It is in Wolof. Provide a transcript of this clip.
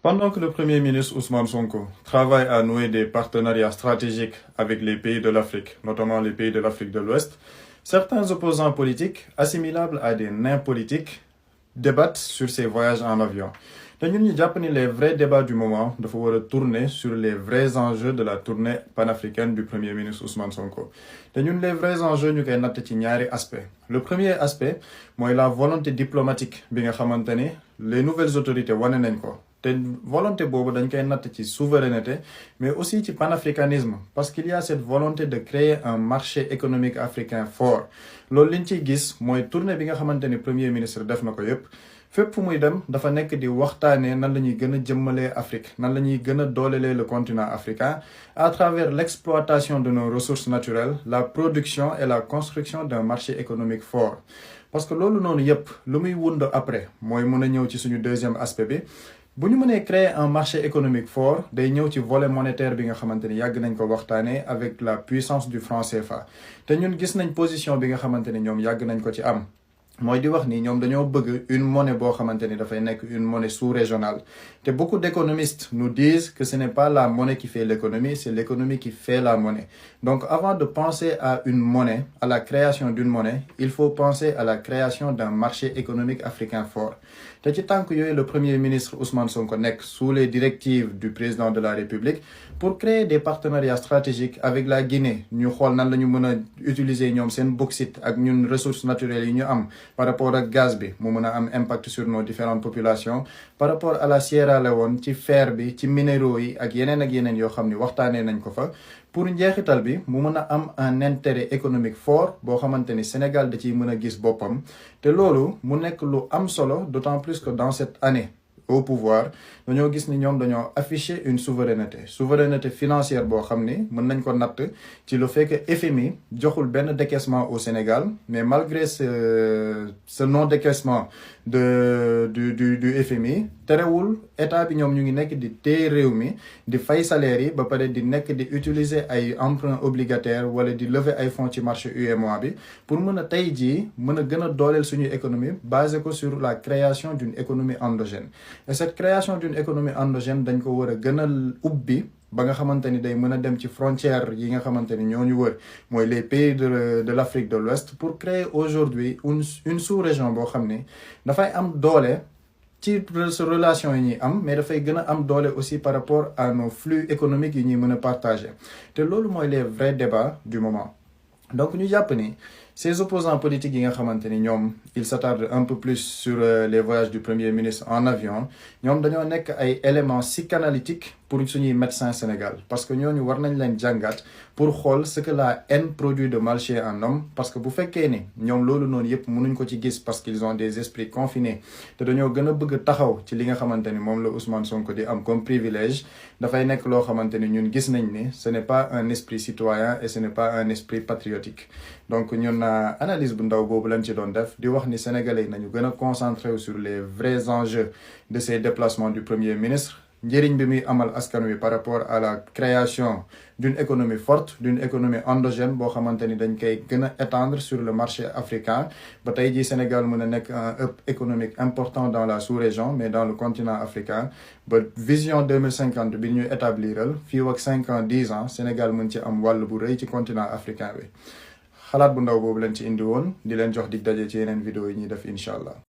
Pendant que le Premier ministre Ousmane Sonko travaille à nouer des partenariats stratégiques avec les pays de l'Afrique, notamment les pays de l'Afrique de l'Ouest, certains opposants politiques, assimilables à des nains politiques, débattent sur ces voyages en avion. Nous avons les vrais débats du moment de tourner sur les vrais enjeux de la tournée panafricaine du Premier ministre Ousmane Sonko. Les vrais enjeux, nous avons ñaari aspect. Le premier aspect, c'est la volonté diplomatique. Les nouvelles autorités wane nañ ko. Te volonté bobu dañ koy natt ci souveraineté mais aussi ci panafricanisme parce qu'il y a cette volonté de créer un marché économique africain fort. Loolu liñ ciy gis mooy tournée bi nga xamanteni premier ministre def na ko yépp fépp fu muy dem dafa nekk di waxtaanee nan la ñuy gën a jëmmalee Afrique nan la ñuy gën a doolelee le continent africain à travers l'exploitation de nos ressources naturelles, la production et la construction d'un marché économique fort. Parce que loolu noonu yépp lu muy wund après mooy mën a ñëw ci suñu deuxième aspect bi bu ñu mënee créer un marché économique fort day ñëw ci volet monétaire bi nga xamante ni yàgg nañ ko waxtaanee avec la puissance du franc CFA te ñun gis nañ position bi nga xamante ni ñoom yàgg nañ ko ci am mooy di wax ni ñoom dañoo bëgg une monnaie boo xamante ni dafay nekk une monnaie sous-régionale te beaucoup d'économistes nous disent que ce n'est pas la monnaie qui fait l'économie, c'est l'économie qui fait la monnaie. Donc avant de penser à une monnaie, à la création d'une monnaie, il faut penser à la création d'un marché économique africain fort. te ci tànk yooyu le premier ministre Ousmane Sonko nekk sous les directives du président de la République pour créer des partenariats stratégiques avec la Guinée ñu xool nan la ñu mën a utiliser ñoom seen bauxite ak ñun ressources naturelles yi ñu am par rapport ak gaz bi mu mën a am impact sur nos différentes populations par rapport à la Sierra Leone ci fer bi ci minéraux yi ak yeneen yoo xam ni waxtaanee nañ ko fa pour njeexital bi mu mën a am un intérêt économique fort boo xamante ni Sénégal da ciy mën a gis boppam te loolu mu nekk lu am solo d'autant plus que dans cette année au pouvoir dañoo gis ni ñoom dañoo afficher une souveraineté financière boo xam ni mën nañ ko natt ci le fait que FMI joxul benn décaissement au Sénégal mais malgré ce non décaissement du FMI terewul état bi ñoom ñu ngi nekk di téye réew mi di fay salaire yi ba pare di nekk di utiliser ay emprunt obligataire wala di lever ay fonds ci marché UEMOA bi pour mën a tey jii mën a gën a dooleel suñu économie basé ko sur la création d'une économie endogène. Et cette création d'une économie endogène dañ ko war a gën a ubbi ba nga xamante ni day mën a dem ci frontières yi nga xamante ni ñoo ñu wër mooy les pays de l'Afrique de l'Ouest pour créer aujourd'hui une sous-région boo xam ni dafay am doole ci relation yi ñuy am mais dafay gën a am doole aussi par rapport à nos flux économiques yi ñuy mën a partager te loolu mooy les vrais débats du moment. Donc ñu jàpp ni ces opposants politiques yi nga xamante ni ñoom ils s'attardent un peu plus sur les voyages du premier ministre en avion ñoom dañoo nekk ay éléments psychanalytiques pour suñuy médecins Sénégal parce que ñooñu war nañ leen jàngat pour xool ce que la haine produit de mal chez un homme parce que bu fekkee ni ñoom loolu noonu yépp mënuñ ko ci gis parce qu'ils ont des esprits confinés te dañoo gën a bëgg taxaw ci li nga xamante ni moom la Ousmane Sonko di am comme privilège dafay nekk loo xamante ni ñun gis nañ ni ce n'est pas un esprit citoyen et ce n'est pas un esprit patriotique. Donc ñun analyse bu ndaw boobu lañ ci doon def di wax ni sénégalais nañu gën a concentré sur les vrais enjeux de ces déplacements du premier ministre njëriñ bi muy amal askan wi par rapport à la création d'une économie forte d'une économie endogène boo xamante ni dañ koy gën a étendre sur le marché africain ba tey jii Sénégal mën a nekk un hub économique important dans la sous-région mais dans le continent africain ba vision 2050 bi ñuy établiral fii ak 5 ans 10 ans Sénégal mën ci am wàll bu rëy ci continent africain bi xalaat bu ndaw boobu leen ci indi woon di leen jox dig daje ci yeneen vidéo yi ñuy def incha allah